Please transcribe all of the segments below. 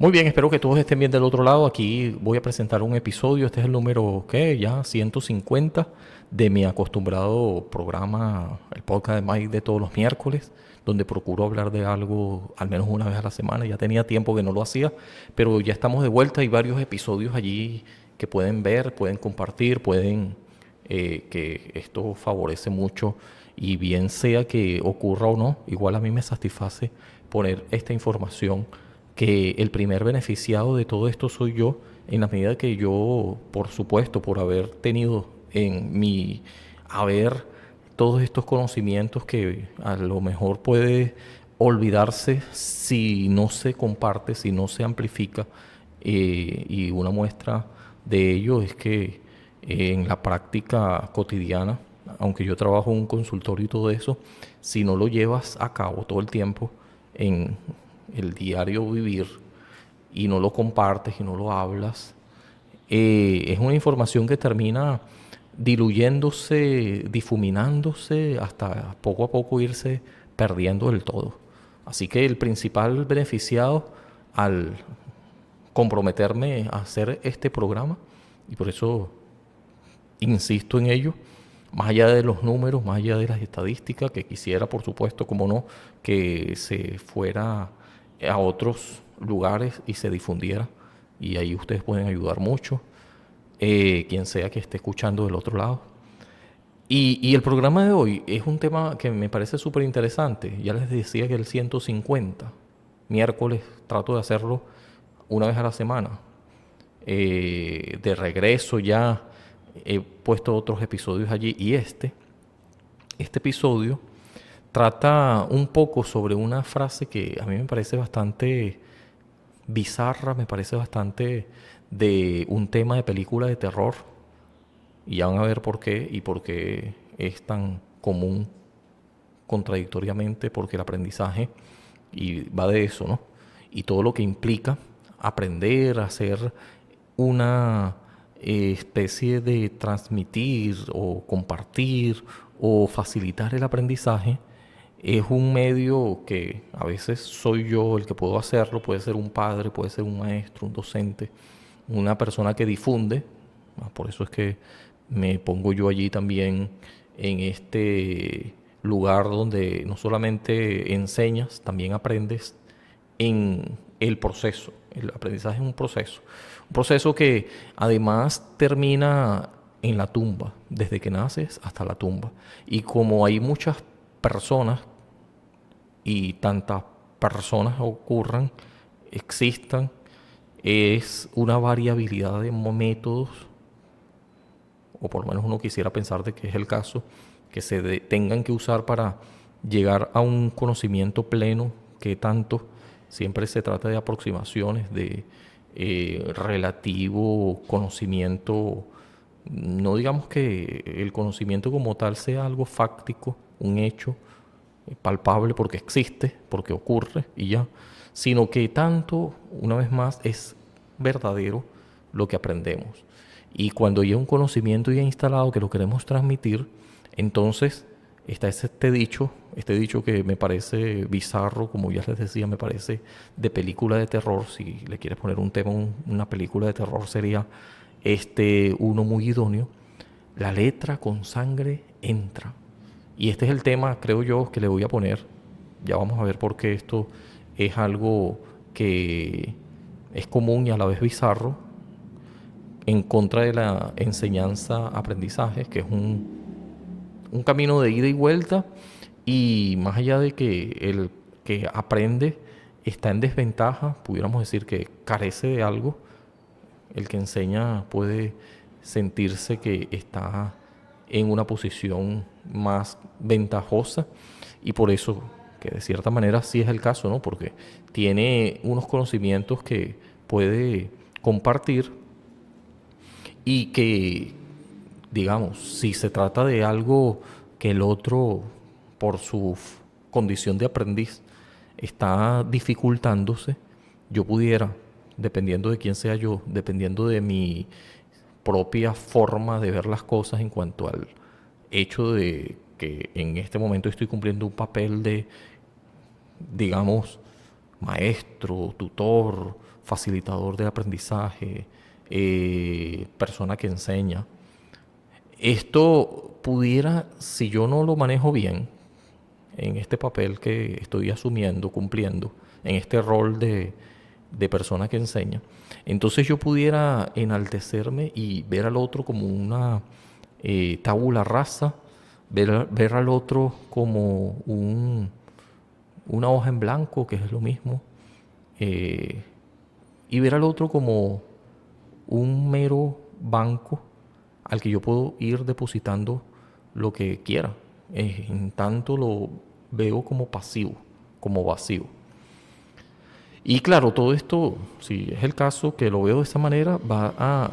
Muy bien, espero que todos estén bien del otro lado. Aquí voy a presentar un episodio. Este es el número, ¿qué? Ya 150 de mi acostumbrado programa, el podcast de Mike de todos los miércoles, donde procuro hablar de algo al menos una vez a la semana. Ya tenía tiempo que no lo hacía, pero ya estamos de vuelta. Hay varios episodios allí que pueden ver, pueden compartir, pueden que esto favorece mucho y bien sea que ocurra o no, igual a mí me satisface poner esta información que el primer beneficiado de todo esto soy yo, en la medida que yo, por supuesto, por haber tenido en mi haber todos estos conocimientos que a lo mejor puede olvidarse si no se comparte, si no se amplifica, y una muestra de ello es que en la práctica cotidiana, aunque yo trabajo en un consultorio y todo eso, si no lo llevas a cabo todo el tiempo en el diario vivir y no lo compartes y no lo hablas, es una información que termina diluyéndose, difuminándose, hasta poco a poco irse perdiendo del todo. Así que el principal beneficiado al comprometerme a hacer este programa, y por eso insisto en ello, más allá de los números, más allá de las estadísticas, que quisiera, por supuesto, como no, que se fuera a otros lugares y se difundiera. Y ahí ustedes pueden ayudar mucho, quien sea que esté escuchando del otro lado. Y el programa de hoy es un tema que me parece súper interesante. Ya les decía que el 150, miércoles, trato de hacerlo una vez a la semana. De regreso ya he puesto otros episodios allí y este episodio trata un poco sobre una frase que a mí me parece bastante bizarra, me parece bastante de un tema de película de terror y ya van a ver por qué y por qué es tan común contradictoriamente, porque el aprendizaje y va de eso, ¿no? Y todo lo que implica aprender a hacer una especie de transmitir o compartir o facilitar el aprendizaje es un medio que a veces soy yo el que puedo hacerlo, puede ser un padre, puede ser un maestro, un docente, una persona que difunde. Por eso es que me pongo yo allí también en este lugar donde no solamente enseñas, también aprendes en el proceso. El aprendizaje es un proceso que además termina en la tumba, desde que naces hasta la tumba. Y como hay muchas personas y tantas personas ocurran, existan, es una variabilidad de métodos, o por lo menos uno quisiera pensar de que es el caso, que tengan que usar para llegar a un conocimiento pleno, que tanto siempre se trata de aproximaciones, de relativo conocimiento. No digamos que el conocimiento como tal sea algo fáctico, un hecho palpable porque existe, porque ocurre y ya, sino que tanto, una vez más, es verdadero lo que aprendemos. Y cuando ya un conocimiento ya instalado que lo queremos transmitir, entonces está este dicho que me parece bizarro, como ya les decía, me parece de película de terror. Si le quieres poner un tema, una película de terror sería uno muy idóneo. La letra con sangre entra. Y este es el tema, creo yo, que le voy a poner. Ya vamos a ver por qué esto es algo que es común y a la vez bizarro, en contra de la enseñanza-aprendizaje, que es un camino de ida y vuelta, y más allá de que el que aprende está en desventaja, pudiéramos decir que carece de algo, el que enseña puede sentirse que está en una posición más ventajosa y por eso, que de cierta manera sí es el caso, ¿no? Porque tiene unos conocimientos que puede compartir y que, digamos, si se trata de algo que el otro, por su condición de aprendiz, está dificultándose, yo pudiera, dependiendo de quién sea yo, dependiendo de mi propia forma de ver las cosas en cuanto al hecho de que en este momento estoy cumpliendo un papel de, digamos, maestro, tutor, facilitador de aprendizaje, persona que enseña. Esto pudiera, si yo no lo manejo bien, en este papel que estoy asumiendo, cumpliendo, en este rol de persona que enseña, entonces yo pudiera enaltecerme y ver al otro como una tabula rasa, ver al otro como una hoja en blanco, que es lo mismo, eh, y ver al otro como un mero banco al que yo puedo ir depositando lo que quiera. En tanto lo veo como pasivo, como vacío. Y claro, todo esto, si es el caso que lo veo de esa manera, va a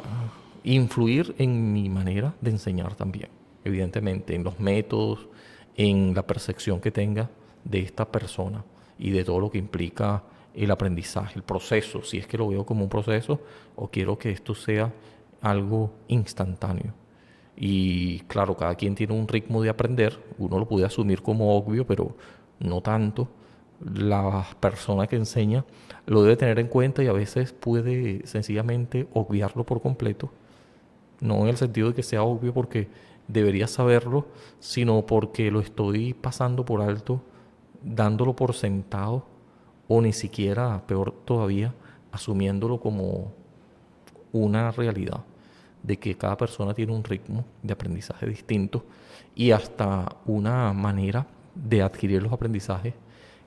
influir en mi manera de enseñar también, evidentemente, en los métodos, en la percepción que tenga de esta persona y de todo lo que implica el aprendizaje, el proceso, si es que lo veo como un proceso o quiero que esto sea algo instantáneo. Y claro, cada quien tiene un ritmo de aprender, uno lo puede asumir como obvio, pero no tanto. La persona que enseña lo debe tener en cuenta y a veces puede sencillamente obviarlo por completo, no en el sentido de que sea obvio porque debería saberlo, sino porque lo estoy pasando por alto, dándolo por sentado o ni siquiera, peor todavía, asumiéndolo como una realidad de que cada persona tiene un ritmo de aprendizaje distinto y hasta una manera de adquirir los aprendizajes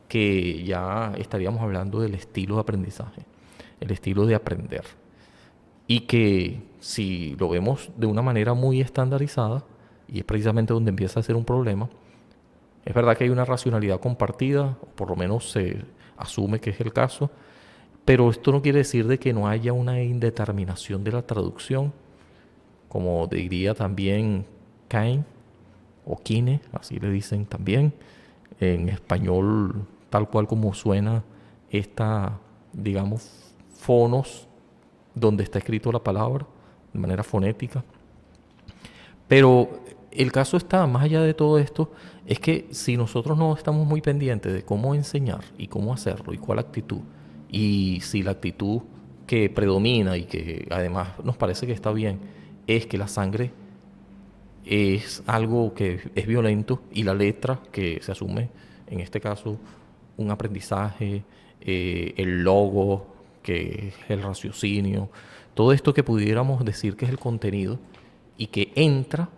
que ya estaríamos hablando del estilo de aprendizaje, el estilo de aprender. Y que si lo vemos de una manera muy estandarizada, y es precisamente donde empieza a ser un problema, es verdad que hay una racionalidad compartida, o por lo menos se asume que es el caso, pero esto no quiere decir de que no haya una indeterminación de la traducción, como diría también Cain o Kine, así le dicen también, en español tal cual como suena esta, digamos, fonos donde está escrito la palabra, de manera fonética. Pero el caso está, más allá de todo esto, es que si nosotros no estamos muy pendientes de cómo enseñar y cómo hacerlo y cuál actitud, y si la actitud que predomina y que además nos parece que está bien, es que la sangre es algo que es violento y la letra que se asume, en este caso, un aprendizaje, el logo, que es el raciocinio, todo esto que pudiéramos decir que es el contenido y que entra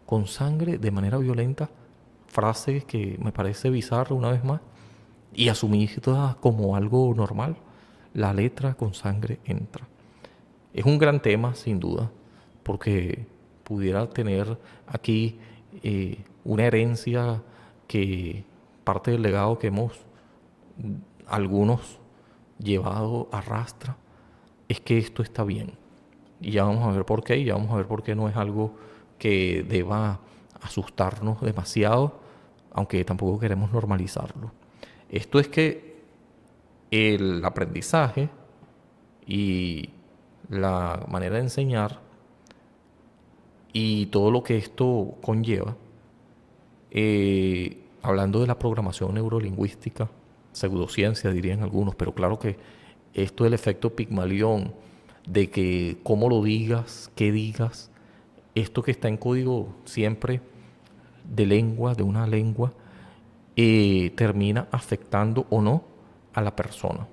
con sangre de manera violenta, frase que me parece bizarra una vez más, y asumida como algo normal, la letra con sangre entra. Es un gran tema, sin duda, porque pudiera tener aquí una herencia que parte del legado que hemos algunos llevado arrastra, es que esto está bien. Y ya vamos a ver por qué, y ya vamos a ver por qué no es algo que deba asustarnos demasiado, aunque tampoco queremos normalizarlo. Esto es que el aprendizaje y la manera de enseñar y todo lo que esto conlleva, hablando de la programación neurolingüística, pseudociencia dirían algunos, pero claro que esto del efecto Pigmalión, de que cómo lo digas, qué digas, esto que está en código siempre de lengua, de una lengua, termina afectando o no a la persona.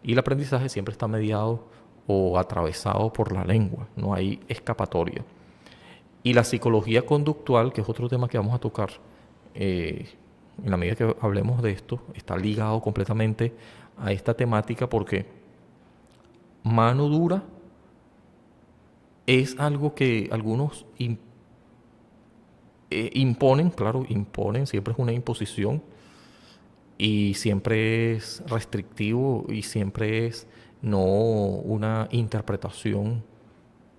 Y el aprendizaje siempre está mediado o atravesado por la lengua, no hay escapatoria. Y la psicología conductual, que es otro tema que vamos a tocar, en la medida que hablemos de esto, está ligado completamente a esta temática porque mano dura es algo que algunos imponen, claro, imponen, siempre es una imposición y siempre es restrictivo y siempre es no una interpretación,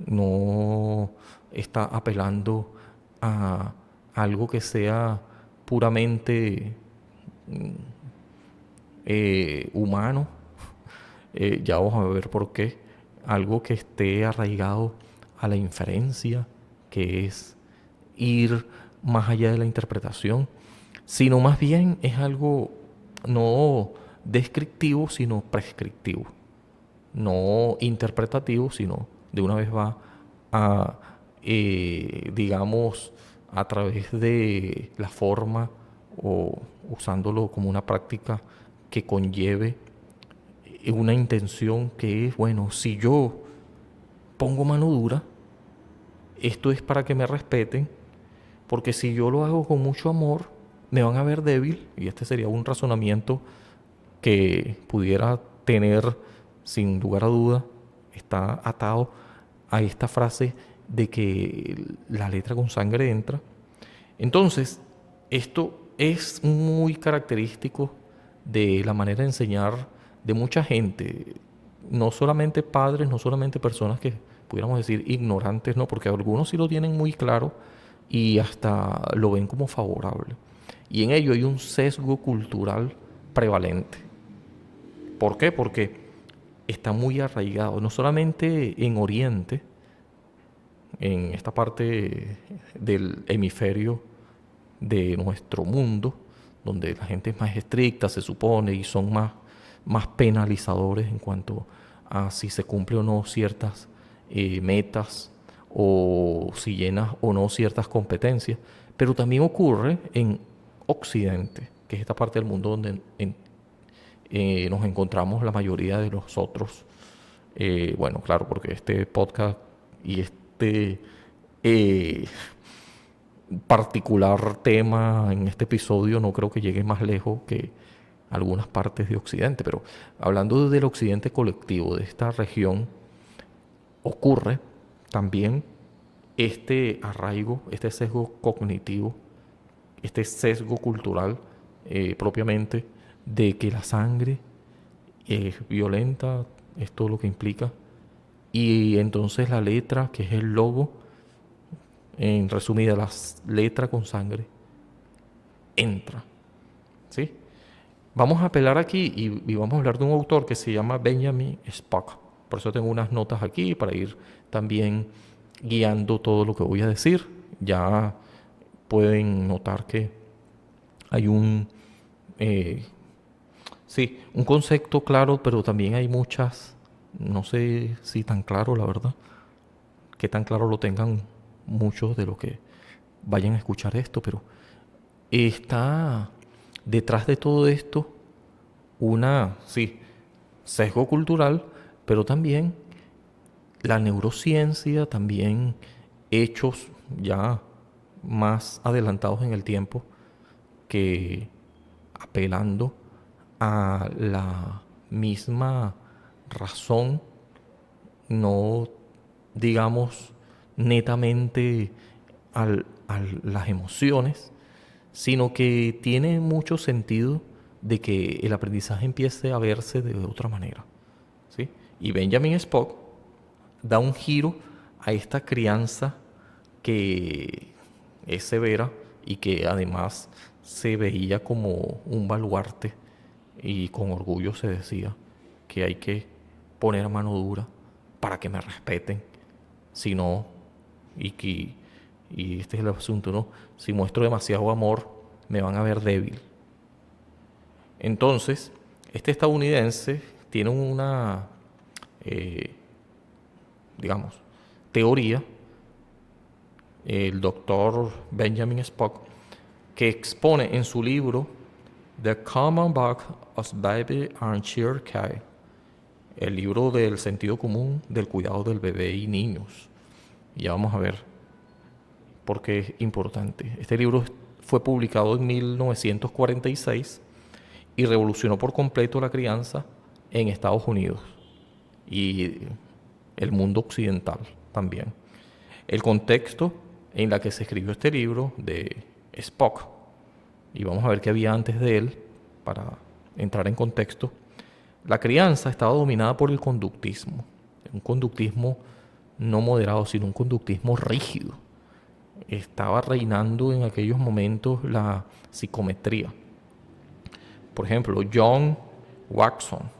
no está apelando a algo que sea puramente humano, ya vamos a ver por qué, algo que esté arraigado a la inferencia, que es ir más allá de la interpretación, sino más bien es algo no descriptivo, sino prescriptivo. No interpretativo, sino de una vez va a, digamos, a través de la forma o usándolo como una práctica que conlleve una intención que es, bueno, si yo pongo mano dura, esto es para que me respeten, porque si yo lo hago con mucho amor, me van a ver débil, y este sería un razonamiento que pudiera tener, sin lugar a duda, está atado a esta frase de que la letra con sangre entra. Entonces, esto es muy característico de la manera de enseñar de mucha gente, no solamente padres, no solamente personas que pudiéramos decir ignorantes, no, porque algunos sí lo tienen muy claro y hasta lo ven como favorable. Y en ello hay un sesgo cultural prevalente. ¿Por qué? Porque está muy arraigado, no solamente en Oriente, en esta parte del hemisferio de nuestro mundo, donde la gente es más estricta, se supone, y son más penalizadores en cuanto a si se cumple o no ciertas metas o si llenas o no ciertas competencias. Pero también ocurre en Occidente, que es esta parte del mundo donde nos encontramos la mayoría de nosotros. Bueno, claro, porque este podcast y este eh, particular tema en este episodio no creo que llegue más lejos que algunas partes de Occidente, pero hablando del Occidente colectivo, de esta región, ocurre también este arraigo, este sesgo cognitivo, este sesgo cultural propiamente de que la sangre es violenta, es todo lo que implica, y entonces la letra, que es el logo, en resumida, la letra con sangre, entra, ¿sí? Vamos a apelar aquí y vamos a hablar de un autor que se llama Benjamin Spock. Por eso tengo unas notas aquí para ir también guiando todo lo que voy a decir. Ya pueden notar que hay eh, sí, un concepto claro, pero también hay muchas, no sé si tan claro, la verdad, que tan claro lo tengan muchos de los que vayan a escuchar esto, pero está detrás de todo esto una, sí, sesgo cultural, pero también la neurociencia, también hechos ya más adelantados en el tiempo que apelando a la misma razón, no digamos netamente a las emociones, sino que tiene mucho sentido de que el aprendizaje empiece a verse de otra manera, ¿sí? Y Benjamin Spock da un giro a esta crianza que es severa y que además se veía como un baluarte y con orgullo se decía que hay que poner mano dura para que me respeten, si no, y este es el asunto, ¿no? Si muestro demasiado amor, me van a ver débil. Entonces, este estadounidense tiene una, eh, digamos, teoría, el doctor Benjamin Spock, que expone en su libro The Common Book of Baby and Child Care, el libro del sentido común del cuidado del bebé y niños. Ya vamos a ver por qué es importante. Este libro fue publicado en 1946 y revolucionó por completo la crianza en Estados Unidos y el mundo occidental también. El contexto en la que se escribió este libro de Spock, y vamos a ver qué había antes de él para entrar en contexto. La crianza estaba dominada por el conductismo, un conductismo no moderado, sino un conductismo rígido. Estaba reinando en aquellos momentos la psicometría. Por ejemplo, John Watson,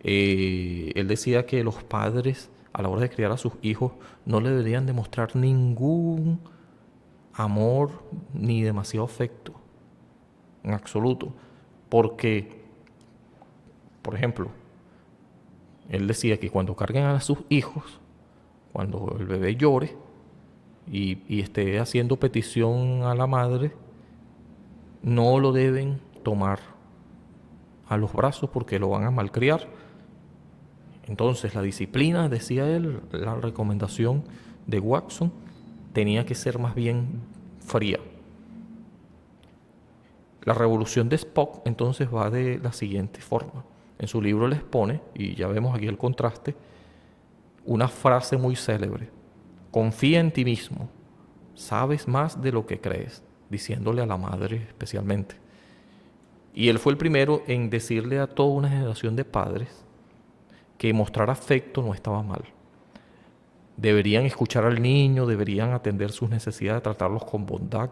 él decía que los padres a la hora de criar a sus hijos no le deberían demostrar ningún amor ni demasiado afecto, en absoluto, porque Por ejemplo, él decía que cuando carguen a sus hijos, cuando el bebé llore y esté haciendo petición a la madre, no lo deben tomar a los brazos porque lo van a malcriar. Entonces la disciplina, decía él, la recomendación de Watson, tenía que ser más bien fría. La revolución de Spock entonces va de la siguiente forma. En su libro les pone, y ya vemos aquí el contraste, una frase muy célebre: confía en ti mismo, sabes más de lo que crees, diciéndole a la madre especialmente. Y él fue el primero en decirle a toda una generación de padres que mostrar afecto no estaba mal. Deberían escuchar al niño, deberían atender sus necesidades, tratarlos con bondad,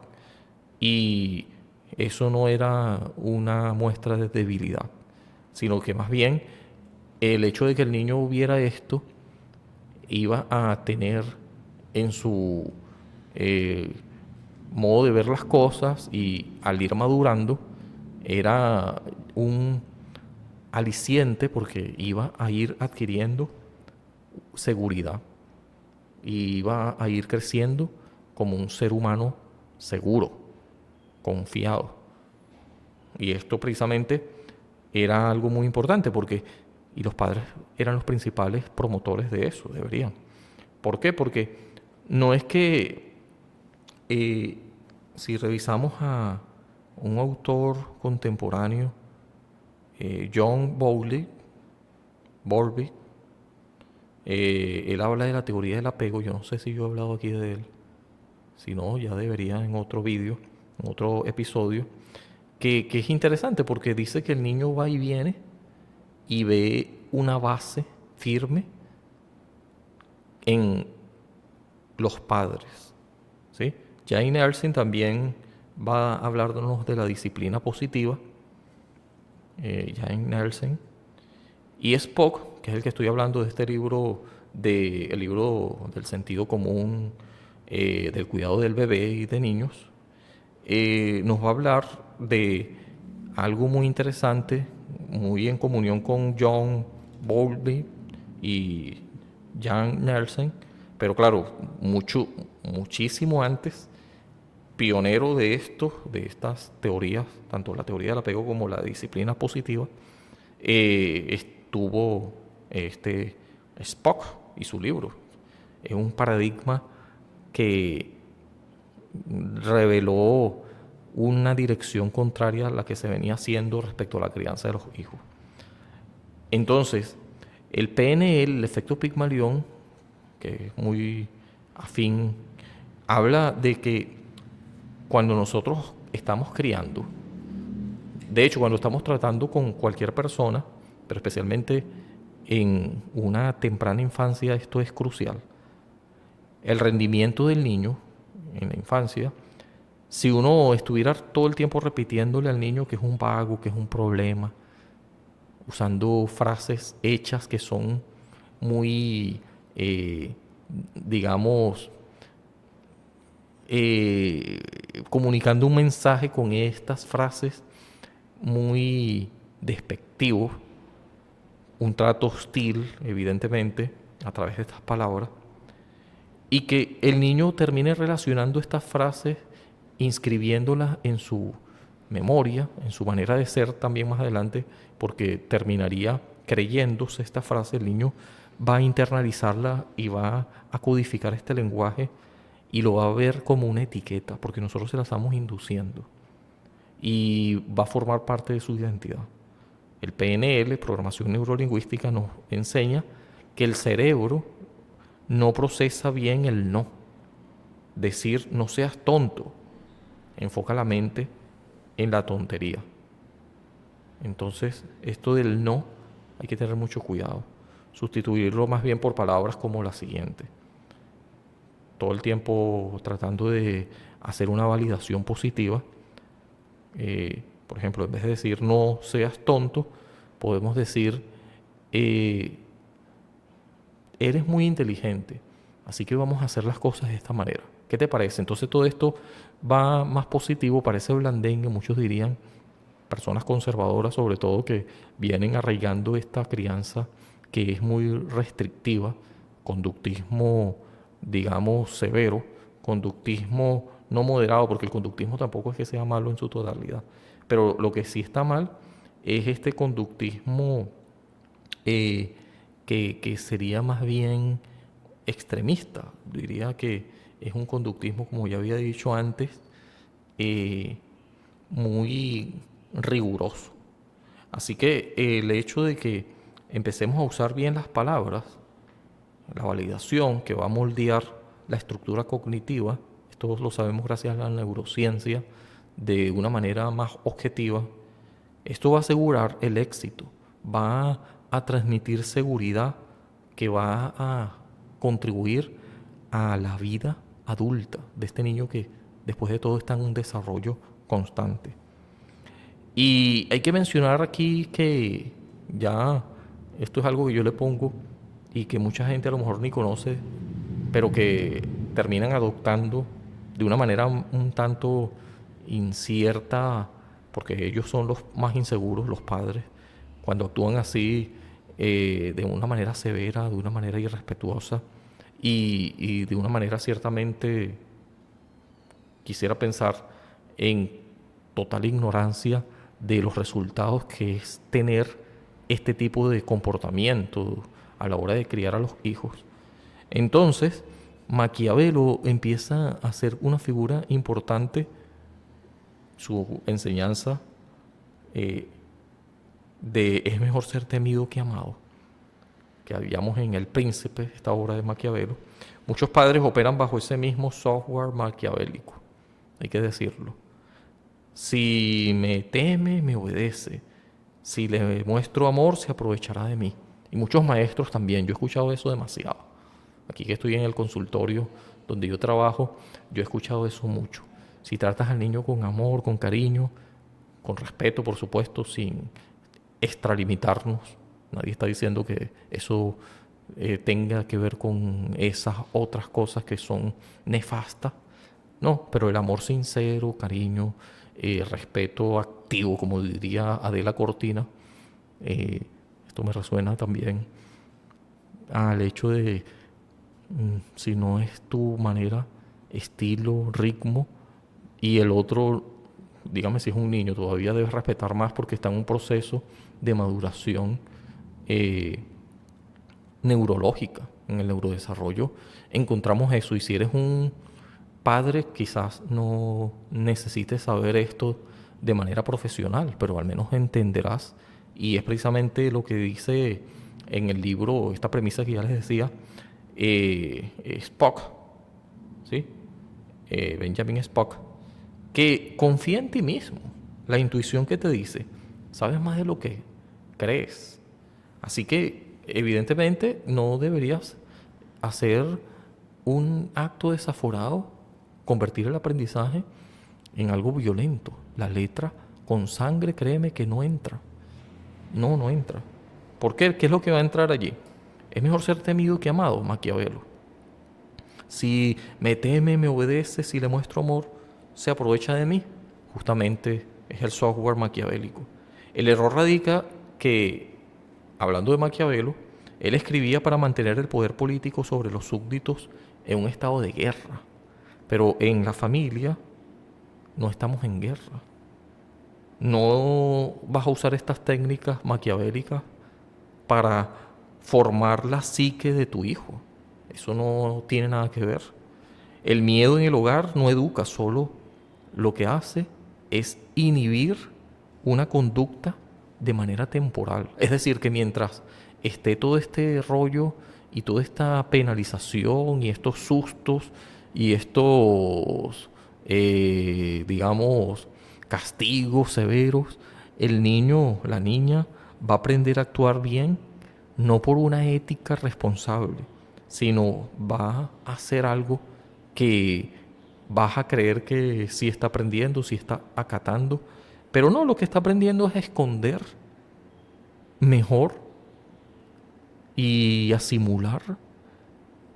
y eso no era una muestra de debilidad, sino que más bien el hecho de que el niño viera esto iba a tener en su modo de ver las cosas, y al ir madurando era un aliciente porque iba a ir adquiriendo seguridad y iba a ir creciendo como un ser humano seguro, confiado. Y esto precisamente era algo muy importante porque, y los padres eran los principales promotores de eso, deberían. ¿Por qué? Porque no es que si revisamos a un autor contemporáneo, John Bowlby, él habla de la teoría del apego. Yo no sé si yo he hablado aquí de él. Si no, ya debería en otro vídeo, en otro episodio, que es interesante porque dice que el niño va y viene y ve una base firme en los padres, ¿sí? Jane Erskine también va a hablarnos de la disciplina positiva, Jane Erskine. Y Spock, que es el que estoy hablando de este libro, el libro del sentido común, del cuidado del bebé y de niños, nos va a hablar de algo muy interesante, muy en comunión con John Bowlby y Jan Nelson, pero claro, muchísimo antes, pionero de estas teorías, tanto la teoría del apego como la disciplina positiva, estuvo Spock y su libro. Es un paradigma que reveló una dirección contraria a la que se venía haciendo respecto a la crianza de los hijos. Entonces, el PNL, el efecto Pigmalión, que es muy afín, habla de que cuando nosotros estamos criando, de hecho, cuando estamos tratando con cualquier persona, pero especialmente en una temprana infancia, esto es crucial. El rendimiento del niño en la infancia, si uno estuviera todo el tiempo repitiéndole al niño que es un vago, que es un problema, usando frases hechas que son muy, digamos, comunicando un mensaje con estas frases muy despectivos, un trato hostil, evidentemente, a través de estas palabras, y que el niño termine relacionando estas frases, inscribiéndolas en su memoria, en su manera de ser también más adelante, porque terminaría creyéndose esta frase. El niño va a internalizarla y va a codificar este lenguaje y lo va a ver como una etiqueta, porque nosotros se la estamos induciendo, y va a formar parte de su identidad. El PNL, programación neurolingüística, nos enseña que el cerebro no procesa bien el no. Decir no seas tonto enfoca la mente en la tontería. Entonces, esto del no hay que tener mucho cuidado. Sustituirlo más bien por palabras como la siguiente. Todo el tiempo tratando de hacer una validación positiva. Por ejemplo, en vez de decir no seas tonto, podemos decir eres muy inteligente, así que vamos a hacer las cosas de esta manera. ¿Qué te parece? Entonces todo esto va más positivo, parece blandengue, muchos dirían, personas conservadoras sobre todo que vienen arraigando esta crianza que es muy restrictiva, conductismo, digamos, severo, conductismo no moderado, porque el conductismo tampoco es que sea malo en su totalidad, pero lo que sí está mal es este conductismo eh, que sería más bien extremista. Diría que es un conductismo, como ya había dicho antes, eh, muy riguroso. Así que el hecho de que empecemos a usar bien las palabras, la validación que va a moldear la estructura cognitiva, esto lo sabemos gracias a la neurociencia, de una manera más objetiva, esto va a asegurar el éxito, va a transmitir seguridad que va a contribuir a la vida adulta de este niño que después de todo está en un desarrollo constante. Y hay que mencionar aquí que ya esto es algo que yo le pongo y que mucha gente a lo mejor ni conoce, pero que terminan adoptando de una manera un tanto incierta, porque ellos son los más inseguros, los padres, cuando actúan así de una manera severa, de una manera irrespetuosa y de una manera ciertamente, quisiera pensar, en total ignorancia de los resultados que es tener este tipo de comportamiento a la hora de criar a los hijos. Entonces, Maquiavelo empieza a ser una figura importante, su enseñanza eh, de es mejor ser temido que amado, que habíamos en El Príncipe, esta obra de Maquiavelo. Muchos padres operan bajo ese mismo software maquiavélico, hay que decirlo. Si me teme, me obedece. Si le muestro amor, se aprovechará de mí. Y muchos maestros también, yo he escuchado eso demasiado. Aquí que estoy en el consultorio donde yo trabajo, yo he escuchado eso mucho. Si tratas al niño con amor, con cariño, con respeto, por supuesto, sin extralimitarnos. Nadie está diciendo que eso tenga que ver con esas otras cosas que son nefastas. No, pero el amor sincero, cariño, respeto activo, como diría Adela Cortina, eh, esto me resuena también al hecho de si no es tu manera, estilo, ritmo, y el otro, dígame si es un niño, todavía debes respetar más porque está en un proceso de maduración eh, neurológica, en el neurodesarrollo, encontramos eso. Y si eres un padre, quizás no necesites saber esto de manera profesional, pero al menos entenderás. Y es precisamente lo que dice en el libro, esta premisa que ya les decía, Spock, ¿sí? Benjamin Spock, que confía en ti mismo. La intuición que te dice, sabes más de lo que crees. Así que, evidentemente, no deberías hacer un acto desaforado, convertir el aprendizaje en algo violento. La letra con sangre, créeme que no entra. No, no entra. ¿Por qué? ¿Qué es lo que va a entrar allí? Es mejor ser temido que amado, Maquiavelo. Si me teme, me obedece, si le muestro amor, se aprovecha de mí. Justamente es el software maquiavélico. El error radica que, hablando de Maquiavelo, él escribía para mantener el poder político sobre los súbditos en un estado de guerra. Pero en la familia no estamos en guerra. No vas a usar estas técnicas maquiavélicas para formar la psique de tu hijo. Eso no tiene nada que ver. El miedo en el hogar no educa, solo lo que hace es inhibir una conducta de manera temporal. Es decir, que mientras esté todo este rollo y toda esta penalización y estos sustos y estos, digamos, castigos severos, el niño, la niña va a aprender a actuar bien, no por una ética responsable, sino va a hacer algo que vas a creer que sí está aprendiendo, sí está acatando, pero no, lo que está aprendiendo es a esconder mejor y a simular.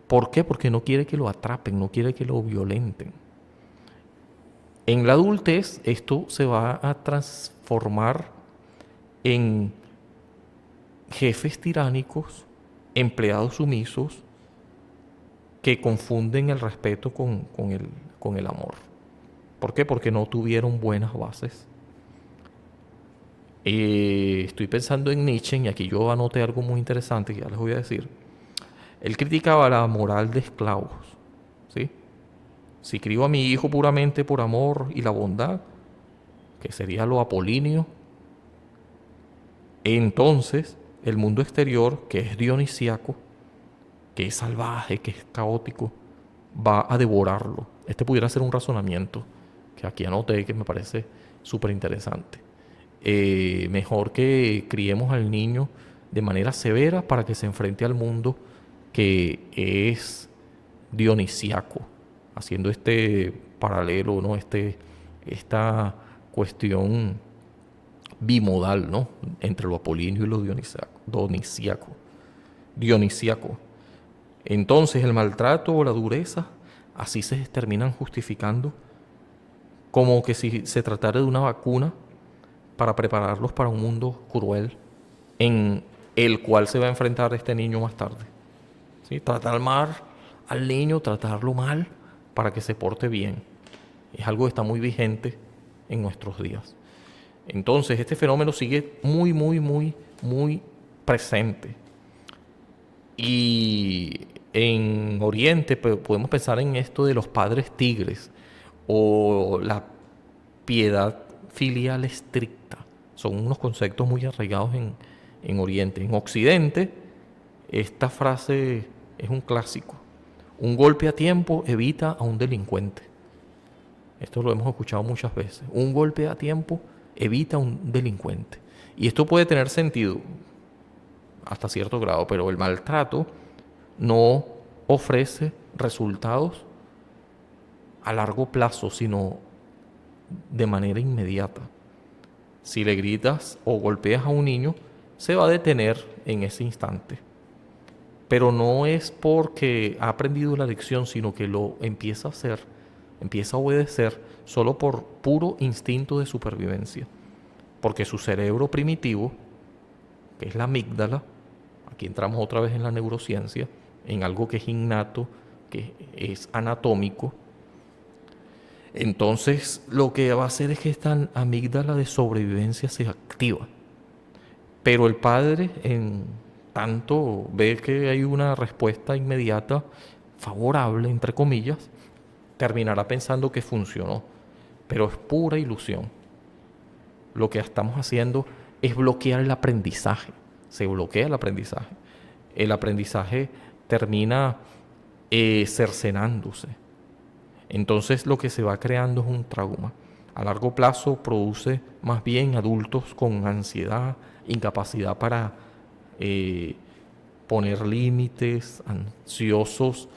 ¿Por qué? Porque no quiere que lo atrapen, no quiere que lo violenten. En la adultez esto se va a transformar en jefes tiránicos, empleados sumisos, que confunden el respeto con el amor. ¿Por qué? Porque no tuvieron buenas bases. Estoy pensando en Nietzsche, y aquí yo anoté algo muy interesante que ya les voy a decir. Él criticaba la moral de esclavos, ¿sí? Si crío a mi hijo puramente por amor y la bondad, que sería lo apolíneo, entonces el mundo exterior, que es dionisíaco, que es salvaje, que es caótico, va a devorarlo. Este pudiera ser un razonamiento que aquí anoté que me parece súper interesante. Mejor que criemos al niño de manera severa para que se enfrente al mundo que es dionisíaco, haciendo este paralelo, ¿no? Esta cuestión bimodal, ¿no? Entre lo apolíneo y lo dionisíaco. Entonces el maltrato o la dureza así se terminan justificando como que si se tratara de una vacuna para prepararlos para un mundo cruel en el cual se va a enfrentar este niño más tarde. ¿Sí? Tratar mal al niño, tratarlo mal para que se porte bien. Es algo que está muy vigente en nuestros días. Entonces este fenómeno sigue muy presente. Y en Oriente podemos pensar en esto de los padres tigres o la piedad filial estricta. Son unos conceptos muy arraigados en Oriente. En Occidente, esta frase es un clásico. Un golpe a tiempo evita a un delincuente. Esto lo hemos escuchado muchas veces. Un golpe a tiempo evita a un delincuente. Y esto puede tener sentido hasta cierto grado, pero el maltrato no ofrece resultados a largo plazo, sino de manera inmediata. Si le gritas o golpeas a un niño, se va a detener en ese instante. Pero no es porque ha aprendido la lección, sino que lo empieza a hacer, empieza a obedecer solo por puro instinto de supervivencia. Porque su cerebro primitivo, que es la amígdala, aquí entramos otra vez en la neurociencia, en algo que es innato, que es anatómico. Entonces lo que va a hacer es que esta amígdala de sobrevivencia se activa. Pero el padre, en tanto ve que hay una respuesta inmediata, favorable, entre comillas, terminará pensando que funcionó. Pero es pura ilusión. Lo que estamos haciendo es bloquear el aprendizaje. Se bloquea el aprendizaje. El aprendizaje termina cercenándose. Entonces lo que se va creando es un trauma. A largo plazo produce más bien adultos con ansiedad, incapacidad para poner límites, ansiosos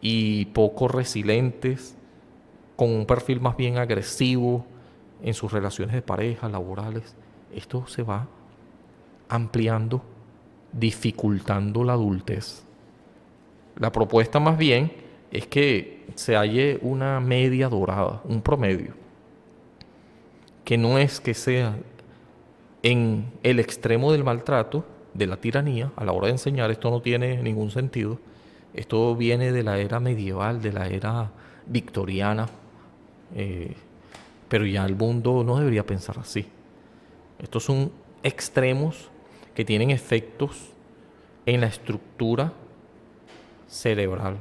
y poco resilientes, con un perfil más bien agresivo en sus relaciones de pareja, laborales. Esto se va ampliando, dificultando la adultez. La propuesta más bien es que se halle una media dorada, un promedio, que no es que sea en el extremo del maltrato, de la tiranía, a la hora de enseñar. Esto no tiene ningún sentido. Esto viene de la era medieval, de la era victoriana, pero ya el mundo no debería pensar así. Estos son extremos que tienen efectos en la estructura cerebral.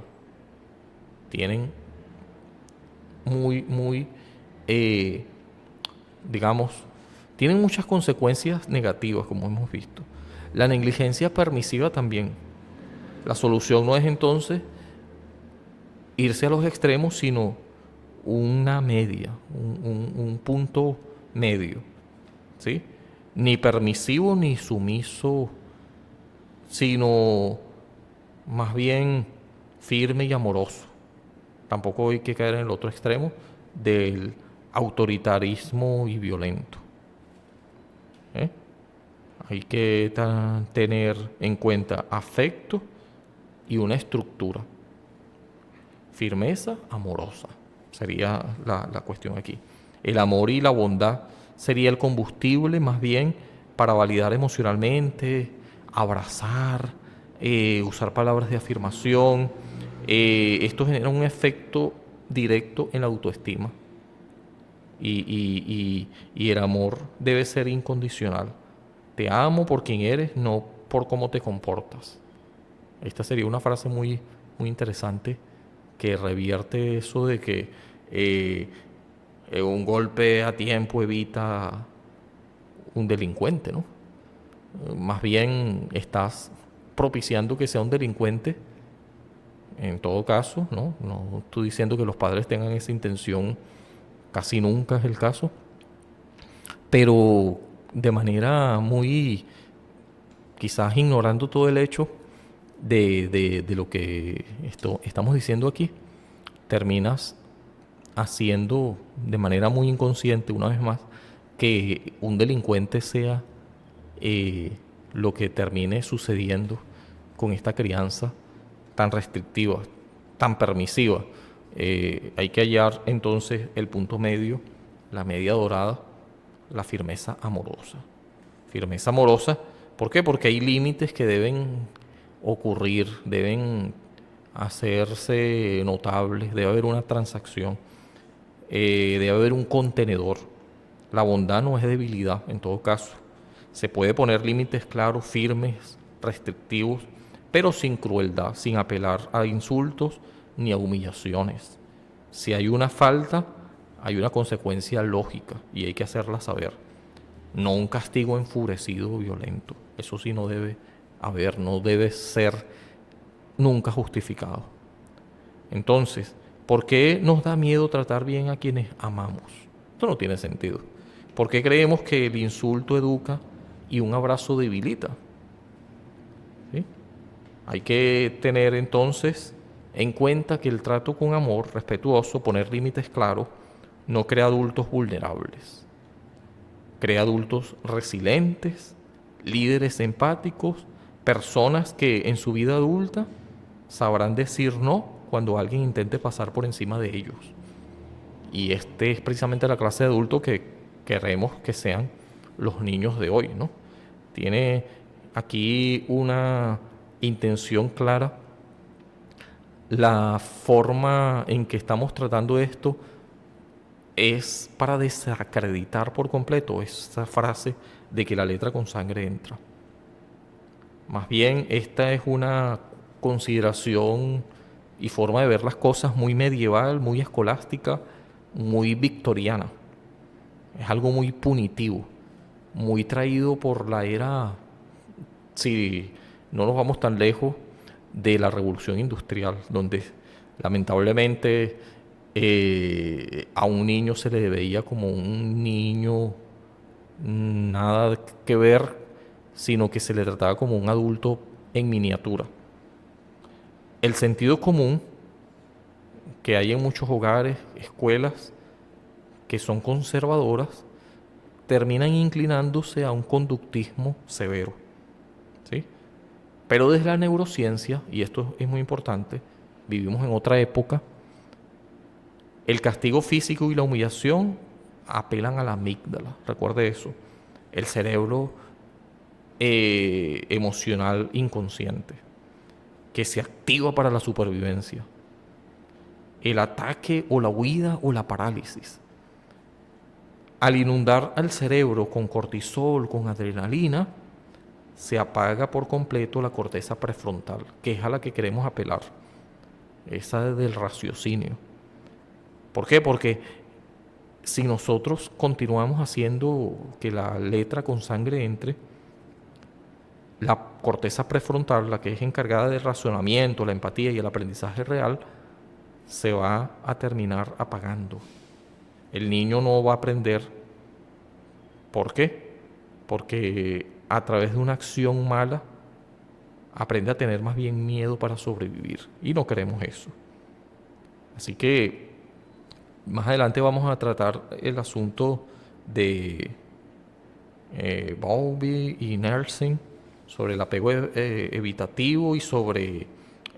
Tienen muy, digamos, tienen muchas consecuencias negativas, como hemos visto. La negligencia permisiva también. La solución no es entonces irse a los extremos, sino una media, un punto medio, ¿sí? Ni permisivo ni sumiso, sino más bien firme y amoroso. Tampoco hay que caer en el otro extremo del autoritarismo y violento. ¿Eh? Hay que tener en cuenta afecto y una estructura. Firmeza amorosa. Sería la cuestión aquí. El amor y la bondad sería el combustible más bien para validar emocionalmente, abrazar, usar palabras de afirmación. Esto genera un efecto directo en la autoestima y el amor debe ser incondicional. Te amo por quien eres, no por cómo te comportas. Esta sería una frase muy interesante que revierte eso de que eh, un golpe a tiempo evita un delincuente, ¿no? Más bien estás propiciando que sea un delincuente en todo caso, ¿no? No estoy diciendo que los padres tengan esa intención, casi nunca es el caso, pero de manera muy, quizás ignorando todo el hecho de lo que estamos diciendo aquí, terminas haciendo de manera muy inconsciente, una vez más, que un delincuente sea lo que termine sucediendo con esta crianza tan restrictiva, tan permisiva. Hay que hallar entonces el punto medio, la media dorada, la firmeza amorosa. Firmeza amorosa, ¿por qué? Porque hay límites que deben ocurrir, deben hacerse notables, debe haber una transacción, debe haber un contenedor. La bondad no es debilidad en todo caso. Se puede poner límites claros, firmes, restrictivos, pero sin crueldad, sin apelar a insultos ni a humillaciones. Si hay una falta, hay una consecuencia lógica y hay que hacerla saber. No un castigo enfurecido o violento. Eso sí no debe haber, no debe ser nunca justificado. Entonces, ¿por qué nos da miedo tratar bien a quienes amamos? Esto no tiene sentido. ¿Por qué creemos que el insulto educa y un abrazo debilita? ¿Sí? Hay que tener entonces en cuenta que el trato con amor respetuoso, poner límites claros, no crea adultos vulnerables. Crea adultos resilientes, líderes empáticos, personas que en su vida adulta sabrán decir no cuando alguien intente pasar por encima de ellos. Y este es precisamente la clase de adulto que queremos que sean los niños de hoy, ¿no? Tiene aquí una intención clara la forma en que estamos tratando esto es para desacreditar por completo esa frase de que la letra con sangre entra. Más bien, esta es una consideración y forma de ver las cosas muy medieval, muy escolástica, muy victoriana. Es algo muy punitivo, muy traído por la era, si no nos vamos tan lejos, de la revolución industrial, donde lamentablemente a un niño se le veía como un niño nada que ver, sino que se le trataba como un adulto en miniatura. El sentido común que hay en muchos hogares, escuelas que son conservadoras, terminan inclinándose a un conductismo severo, ¿sí? Pero desde la neurociencia, y esto es muy importante, vivimos en otra época, el castigo físico y la humillación apelan a la amígdala, recuerde eso, el cerebro emocional inconsciente, que se activa para la supervivencia, el ataque o la huida o la parálisis. Al inundar al cerebro con cortisol, con adrenalina, se apaga por completo la corteza prefrontal, que es a la que queremos apelar, esa del raciocinio. ¿Por qué? Porque si nosotros continuamos haciendo que la letra con sangre entre, la corteza prefrontal, la que es encargada del razonamiento, la empatía y el aprendizaje real, se va a terminar apagando. El niño no va a aprender. ¿Por qué? Porque a través de una acción mala aprende a tener más bien miedo para sobrevivir. Y no queremos eso. Así que más adelante vamos a tratar el asunto de Bowlby y Nelson sobre el apego evitativo y sobre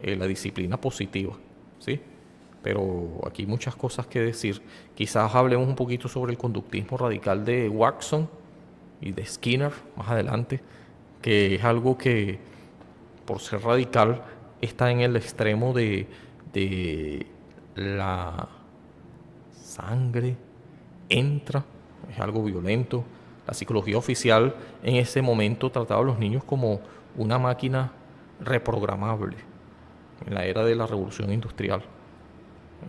la disciplina positiva, ¿sí? pero aquí hay muchas cosas que decir. Quizás hablemos un poquito sobre el conductismo radical de Watson y de Skinner más adelante, que es algo que, por ser radical, está en el extremo de la sangre entra, es algo violento. La psicología oficial en ese momento trataba a los niños como una máquina reprogramable en la era de la revolución industrial.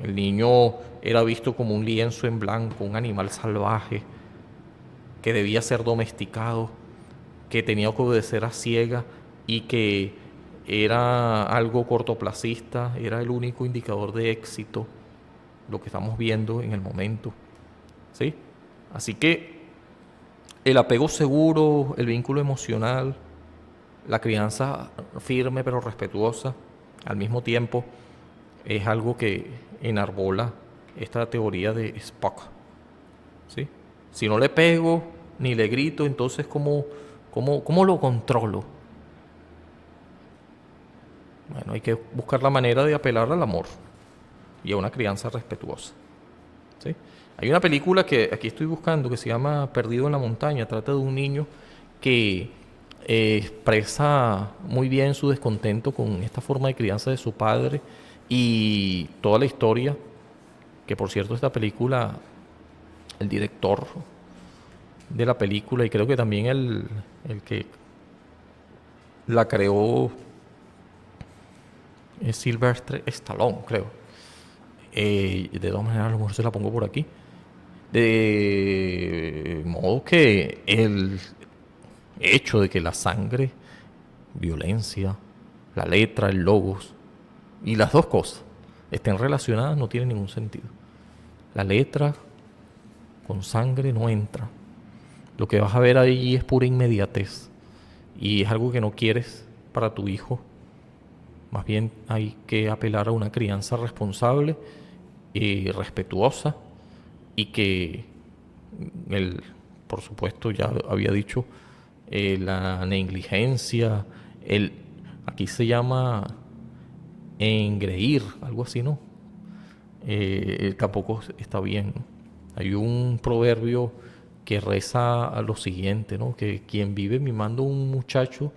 El niño era visto como un lienzo en blanco, un animal salvaje que debía ser domesticado, que tenía que obedecer a ciegas y que era algo cortoplacista, era el único indicador de éxito, lo que estamos viendo en el momento. ¿Sí? Así que el apego seguro, el vínculo emocional, la crianza firme pero respetuosa, al mismo tiempo, es algo que enarbola esta teoría de Spock. ¿Sí? Si no le pego ni le grito, entonces ¿cómo lo controlo? Bueno, hay que buscar la manera de apelar al amor y a una crianza respetuosa. ¿Sí? Hay una película que aquí estoy buscando que se llama Perdido en la montaña. Trata de un niño que expresa muy bien su descontento con esta forma de crianza de su padre y toda la historia, que por cierto esta película, el director de la película y creo que también el que la creó es Sylvester Stallone, creo. De todas maneras, a lo mejor se la pongo por aquí. De modo que el hecho de que la sangre, violencia, la letra, el logos y las dos cosas estén relacionadas no tiene ningún sentido. La letra con sangre no entra. Lo que vas a ver ahí es pura inmediatez y es algo que no quieres para tu hijo. Más bien hay que apelar a una crianza responsable y respetuosa y que por supuesto ya había dicho, la negligencia, aquí se llama engreír, algo así, ¿no? Tampoco está bien. Hay un proverbio que reza a lo siguiente, ¿no? Que quien vive mimando a un muchacho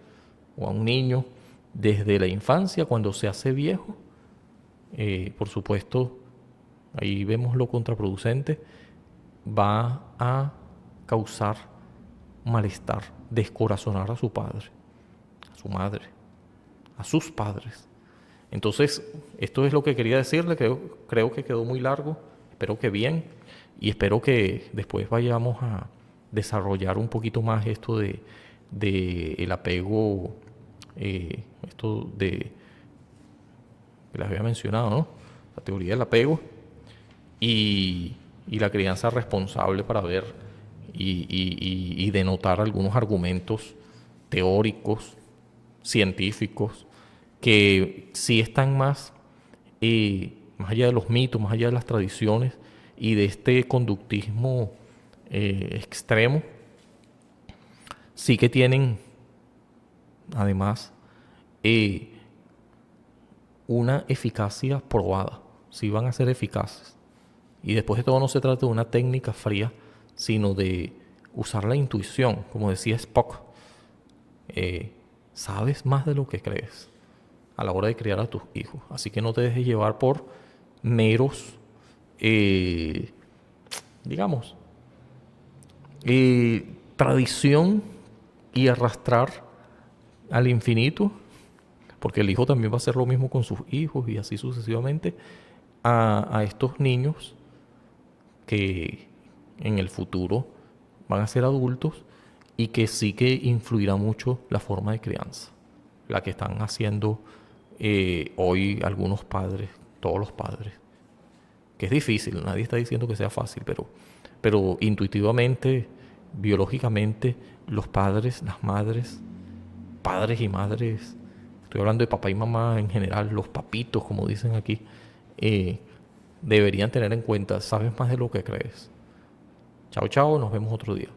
o a un niño desde la infancia, cuando se hace viejo, por supuesto, ahí vemos lo contraproducente, va a causar malestar, descorazonar a su padre, a su madre, a sus padres. Entonces, esto es lo que quería decirle, creo que quedó muy largo, espero que bien, y espero que después vayamos a desarrollar un poquito más esto de el apego, esto de que les había mencionado, ¿no? La teoría del apego y la crianza responsable para ver y denotar algunos argumentos teóricos, científicos, que sí están más allá de los mitos, más allá de las tradiciones y de este conductismo extremo, sí que tienen además una eficacia probada, sí van a ser eficaces. Y después de todo no se trata de una técnica fría, sino de usar la intuición, como decía Spock. Sabes más de lo que crees a la hora de criar a tus hijos. Así que no te dejes llevar por meros, digamos, tradición y arrastrar al infinito, porque el hijo también va a hacer lo mismo con sus hijos y así sucesivamente, a estos niños que en el futuro van a ser adultos y que sí que influirá mucho la forma de crianza, la que están haciendo hoy algunos padres, todos los padres, que es difícil, nadie está diciendo que sea fácil, pero intuitivamente, biológicamente, los padres, las madres, padres y madres, estoy hablando de papá y mamá en general, los papitos, como dicen aquí, deberían tener en cuenta, sabes más de lo que crees. Chao, chao, nos vemos otro día.